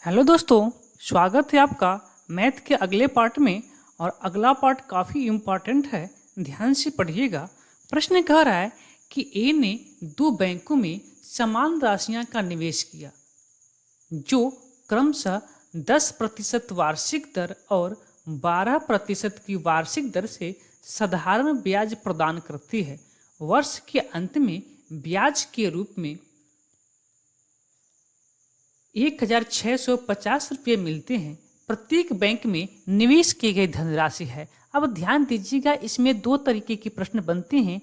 Hello दोस्तों, स्वागत है आपका मैथ के अगले पार्ट में। और अगला पार्ट काफ़ी इम्पॉर्टेंट है, ध्यान से पढ़िएगा। प्रश्न कह रहा है कि ए ने दो बैंकों में समान राशियां का निवेश किया जो क्रमशः 10% वार्षिक दर और 12% की वार्षिक दर से साधारण ब्याज प्रदान करती है। वर्ष के अंत में ब्याज के रूप में 1650 रुपये मिलते हैं। प्रत्येक बैंक में निवेश की गई धनराशि है। अब ध्यान दीजिएगा, इसमें दो तरीके के प्रश्न बनते हैं।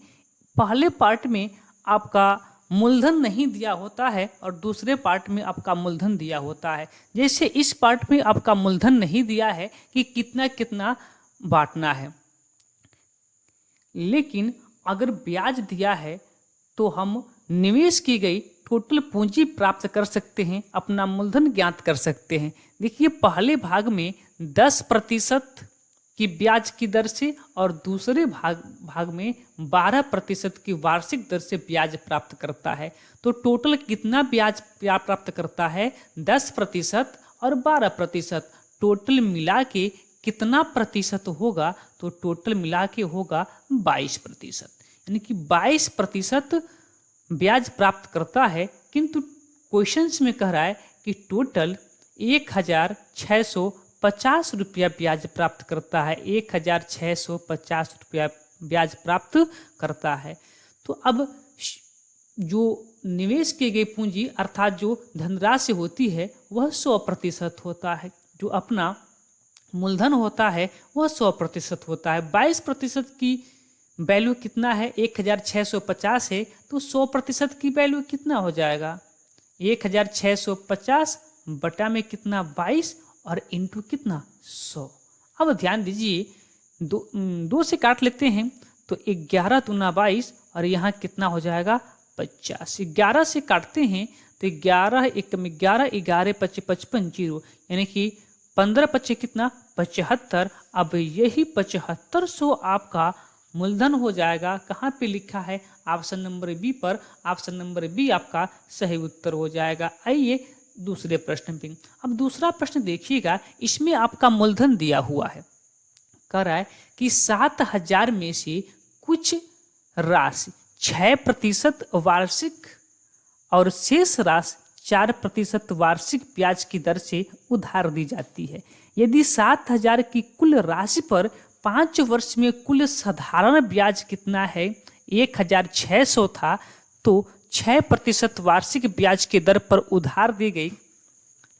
पहले पार्ट में आपका मूलधन नहीं दिया होता है और दूसरे पार्ट में आपका मूलधन दिया होता है। जैसे इस पार्ट में आपका मूलधन नहीं दिया है कि कितना कितना बांटना है, लेकिन अगर ब्याज दिया है तो हम निवेश की गई टोटल पूंजी प्राप्त कर सकते हैं, अपना मूलधन ज्ञात कर सकते हैं। देखिए, पहले भाग में 10% की ब्याज की दर से और दूसरे भाग में 12% की वार्षिक दर से ब्याज प्राप्त करता है। तो टोटल कितना ब्याज प्राप्त करता है? 10% और 12%। टोटल मिला के कितना प्रतिशत होगा? तो टोटल मिला के होगा 22%, यानी कि 22% ब्याज प्राप्त करता है। किंतु क्वेश्चंस में कह रहा है कि टोटल 1650 रुपया ब्याज प्राप्त करता है। 1650 रुपया ब्याज प्राप्त करता है। तो अब जो निवेश की गई पूंजी अर्थात जो धनराशि होती है वह 100% होता है। जो अपना मूलधन होता है वह 100% होता है। 22% की वैल्यू कितना है? 1650 है, तो 100% की वैल्यू कितना हो जाएगा? 1650 बटा में कितना? 22 और इंटू कितना? 100। अब ध्यान दीजिए, दो से काट लेते हैं तो 11 दूना 22 और यहाँ कितना हो जाएगा? 50। 11 से काटते हैं तो 11 एक में 11, 11 पच्चे 55 जीरो, यानी कि 15 पच्चे कितना? 75। अब यही 7500 आपका मूलधन हो जाएगा। कहाँ पे लिखा है? ऑप्शन नंबर बी पर। ऑप्शन नंबर बी आपका सही उत्तर हो जाएगा। आइए दूसरे प्रश्न पे। अब दूसरा प्रश्न देखिएगा, इसमें आपका मूलधन दिया हुआ है। कह रहा है कि 7000 में से कुछ राशि 6% वार्षिक और शेष राशि 4% वार्षिक ब्याज की दर से उधार दी जाती है। यदि 7000 की कुल राशि पर 5 वर्ष में कुल साधारण ब्याज कितना है? 1600 था, तो 6% वार्षिक ब्याज के दर पर उधार दी गई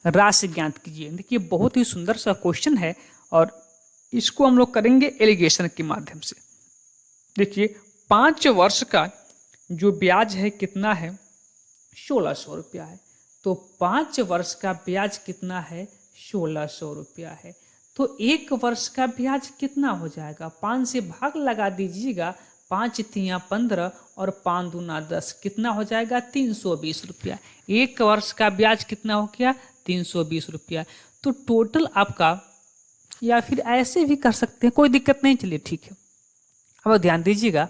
राशि ज्ञात कीजिए। देखिए, बहुत ही सुंदर सा क्वेश्चन है और इसको हम लोग करेंगे एलिगेशन के माध्यम से। देखिए, 5 वर्ष का जो ब्याज है कितना है? 1600 रुपया है। तो 5 वर्ष का ब्याज कितना है? 1600 रुपया है। तो 1 वर्ष का ब्याज कितना हो जाएगा? 5 से भाग लगा दीजिएगा। 5 तिया 15 और 5 दूना 10, कितना हो जाएगा? 320 रुपया। 1 वर्ष का ब्याज कितना हो गया? 320 रुपया। तो टोटल आपका, या फिर ऐसे भी कर सकते हैं, कोई दिक्कत नहीं, चलिए ठीक है। अब ध्यान दीजिएगा,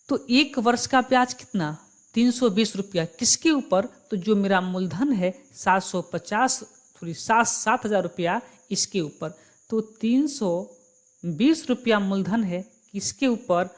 तो 1 वर्ष का ब्याज कितना? 320 रुपया। किसके ऊपर? तो जो मेरा मूलधन है 7000 रुपया, इसके ऊपर। तो 320 रुपया मूलधन है, किसके ऊपर?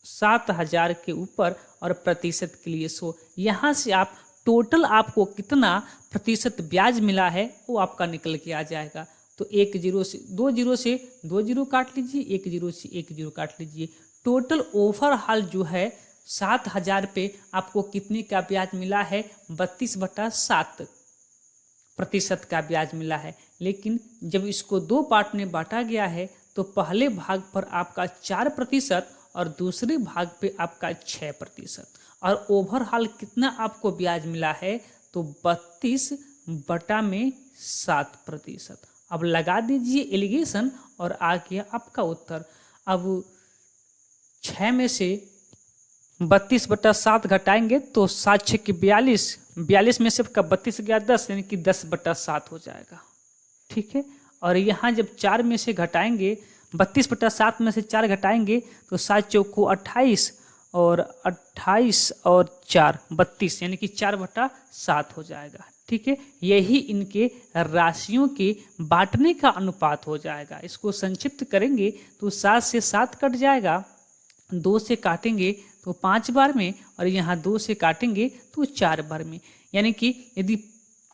7000 के ऊपर, और प्रतिशत के लिए 100। यहाँ से आप टोटल आपको कितना प्रतिशत ब्याज मिला है वो आपका निकल के आ जाएगा। तो 1 जीरो से 2 जीरो से 2 जीरो काट लीजिए, 1 जीरो से 1 जीरो काट लीजिए। टोटल ओवरऑल जो है 7000 पे आपको कितने का ब्याज मिला है? 32/7% का ब्याज मिला है। लेकिन जब इसको 2 पार्ट में बांटा गया है तो पहले भाग पर आपका 4% और दूसरे भाग पे आपका 6%, और ओवरऑल कितना आपको ब्याज मिला है? तो 32/7%। अब लगा दीजिए एलिगेशन और आ गया आपका उत्तर। अब 6 में से 32/7 घटाएंगे तो 7 6 की 42, 42 में से 32 गया 10, यानी कि 10/7 हो जाएगा। ठीक है। और यहाँ जब 4 में से घटाएंगे, 32/7 में से 4 घटाएंगे तो 7 चौको 28 और 28 और 4 32, यानी कि 4/7 हो जाएगा। ठीक है, यही इनके राशियों के बांटने का अनुपात हो जाएगा। इसको संक्षिप्त करेंगे तो 7 से 7 कट जाएगा, 2 से काटेंगे तो 5 बार में, और यहाँ 2 से काटेंगे तो 4 बार में। यानी कि यदि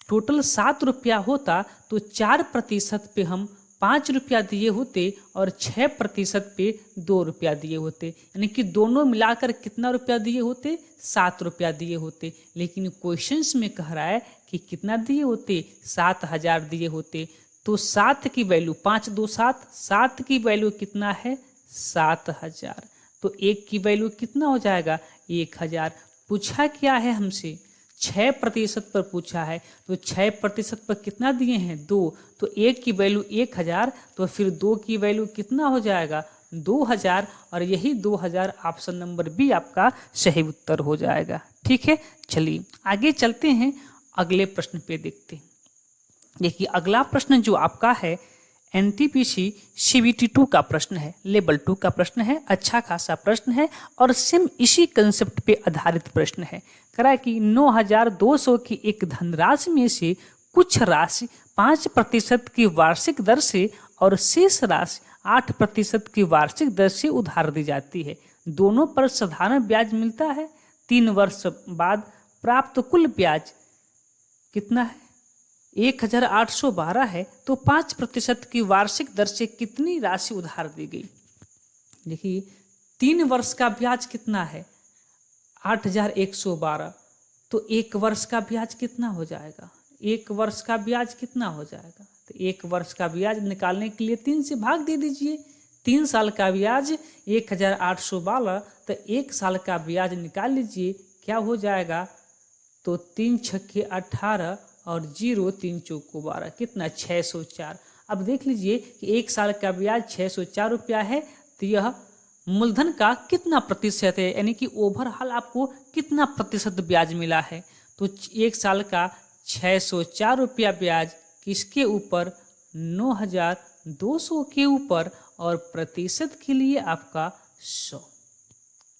टोटल 7 रुपया होता तो 4% पे हम 5 रुपया दिए होते और 6% पे 2 रुपया दिए होते, यानी कि दोनों मिलाकर कितना रुपया दिए होते, 7 रुपया दिए होते। लेकिन क्वेश्चंस में कह रहा है कि कितना दिए होते, 7,000 दिए होते। तो 7 की वैल्यू 5 2 7, 7 की वैल्यू कितना है, 7,000। तो 1 की वैल्यू कितना हो जाएगा, 1,000। पूछा क्या है हमसे, 6% पर पूछा है, तो 6% पर कितना दिए हैं, 2। तो 1 की वैल्यू 1,000, तो फिर 2 की वैल्यू कितना हो जाएगा, 2,000, और यही 2,000 ऑप्शन नंबर बी आपका सही उत्तर हो जाएगा। ठीक है, चलिए आगे चलते हैं, अगले प्रश्न पे देखते हैं। देखिए अगला प्रश्न जो आपका है एनटीपीसी सीबीटी 2 का प्रश्न है, लेवल 2 का प्रश्न है, अच्छा खासा प्रश्न है और सेम इसी कंसेप्ट पे आधारित प्रश्न है। करा कि 9,200 की एक धनराशि में से कुछ राशि 5% की वार्षिक दर से और शेष राशि 8% की वार्षिक दर से उधार दी जाती है। दोनों पर साधारण ब्याज मिलता है। 3 वर्ष बाद प्राप्त कुल ब्याज कितना है, 1,812 है। तो 5% की वार्षिक दर से कितनी राशि उधार दी गई। देखिए 3 वर्ष का ब्याज कितना है, 8,112। तो 1 वर्ष का ब्याज कितना हो जाएगा, 1 वर्ष का ब्याज कितना हो जाएगा। तो 1 वर्ष का ब्याज निकालने के लिए 3 से भाग दे दीजिए। 3 साल का ब्याज 1,812, तो 1 साल का ब्याज निकाल लीजिए, क्या हो जाएगा। तो 3 छक्के 18 और 0 3 चौको 12, कितना 604। अब देख लीजिए कि 1 साल का ब्याज 604 रुपया है, तो यह मूलधन का कितना प्रतिशत है, यानी कि ओवरऑल आपको कितना प्रतिशत ब्याज मिला है। तो 1 साल का 604 रुपया ब्याज किसके ऊपर, 9,200 के ऊपर, और प्रतिशत के लिए आपका 100।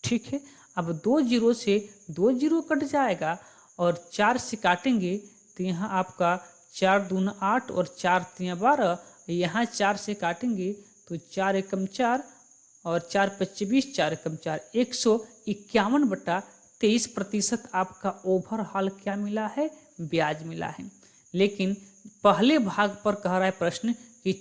ठीक है, अब 2 जीरो से 2 जीरो कट जाएगा और 4 से काटेंगे तो यहाँ आपका 4 दूना 8 और 4 तिया 12। यहाँ 4 से काटेंगे तो 4 एकम 4 और 4 पच्चीस 20, 4 एकम 4, 151/23% आपका ओवरऑल क्या मिला है, ब्याज मिला है। लेकिन पहले भाग पर कह रहा है प्रश्न कि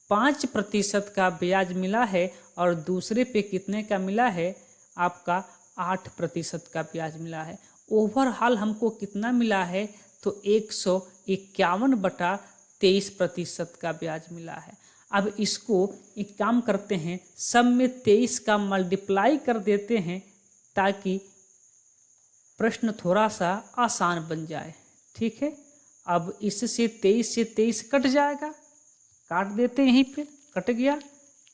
5% का ब्याज मिला है और दूसरे पे कितने का मिला है, आपका 8% का ब्याज मिला है। ओवरऑल हमको कितना मिला है, तो 151/23% का ब्याज मिला है। अब इसको एक काम करते हैं, सब में 23 का मल्टीप्लाई कर देते हैं ताकि प्रश्न थोड़ा सा आसान बन जाए। ठीक है, अब इससे 23 से 23 कट जाएगा, काट देते हैं, यहीं पे कट गया,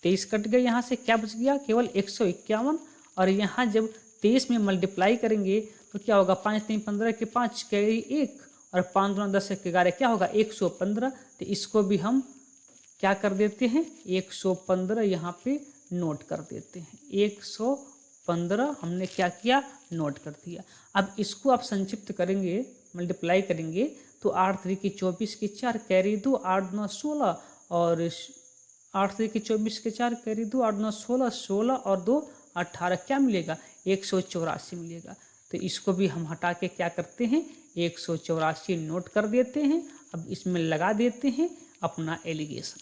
23 कट गया, यहाँ से क्या बच गया, केवल 151। और यहाँ जब 23 में मल्टीप्लाई करेंगे तो क्या होगा, 5 3 15 के 5 कैरी 1 और 5 दूना 10 के 11, क्या होगा 115। तो इसको भी हम क्या कर देते हैं, 115 यहाँ पे नोट कर देते हैं। 115 हमने क्या किया, नोट कर दिया। अब इसको आप संक्षिप्त करेंगे, मल्टीप्लाई करेंगे तो 8 3 की 24 की 4 कैरी 2, 8 9 16 और 8 3 की 24 के 4 कैरी 2, 8 9 16, 16 और 2 18, क्या मिलेगा, 184 मिलेगा। तो इसको भी हम हटा के क्या करते हैं, 184 नोट कर देते हैं। अब इसमें लगा देते हैं अपना एलिगेशन।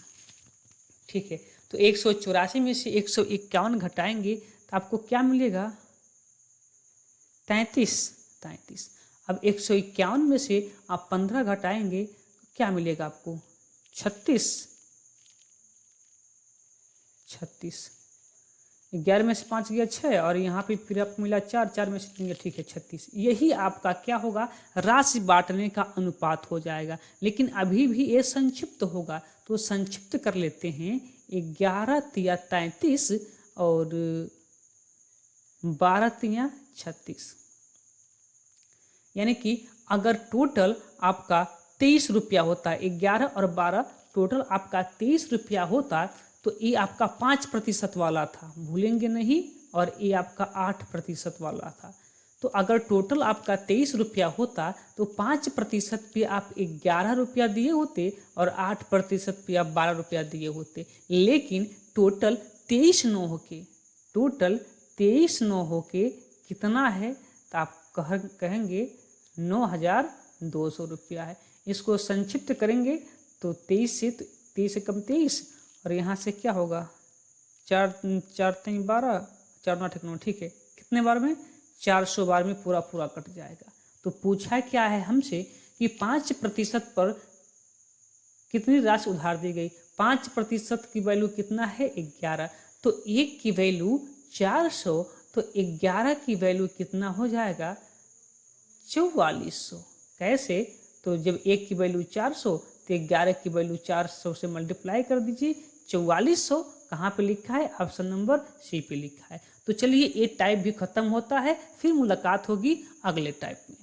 ठीक है, तो 184 में से 151 घटाएंगे तो आपको क्या मिलेगा, 33। अब 151 में से आप 15 घटाएंगे तो क्या मिलेगा आपको, 36। 11 में से 5 गया 6 और यहाँ पे फिर आपको मिला 4, 4 में से 3 गया, ठीक है 36। यही आपका क्या होगा, राशि बांटने का अनुपात हो जाएगा। लेकिन अभी भी ये संक्षिप्त होगा, तो संक्षिप्त कर लेते हैं। 11 तिया 33 और 12 तिया 36, यानी कि अगर टोटल आपका 23 रुपया होता है, 11 और 12 टोटल आपका 23 रुपया होता, तो ये आपका 5% वाला था, भूलेंगे नहीं, और ये आपका 8% वाला था। तो तो अगर टोटल आपका 23 रुपया होता तो 5% पे आप 11 रुपया दिए होते और 8% पे आप 12 रुपया दिए होते। लेकिन टोटल 23 नौ होके कितना है, तो आप कहेंगे 9,200 रुपया है। इसको संक्षिप्त करेंगे तो 23 से कम 23 और यहाँ से क्या होगा 4 3 12 4 9 9, ठीक है। कितने बार में 400 बार में पूरा कट जाएगा। तो पूछा क्या है हमसे कि 5% पर कितनी राशि उधार दी गई। 5% की वैल्यू कितना है 11, तो 1 की वैल्यू 400, तो 11 की वैल्यू कितना हो जाएगा 4400। कैसे, तो जब 1 की वैल्यू 400 तो 11 की वैल्यू 400 से मल्टीप्लाई कर दीजिए। 4400 कहाँ पे लिखा है, ऑप्शन नंबर सी पे लिखा है। तो चलिए ये टाइप भी खत्म होता है, फिर मुलाकात होगी अगले टाइप में।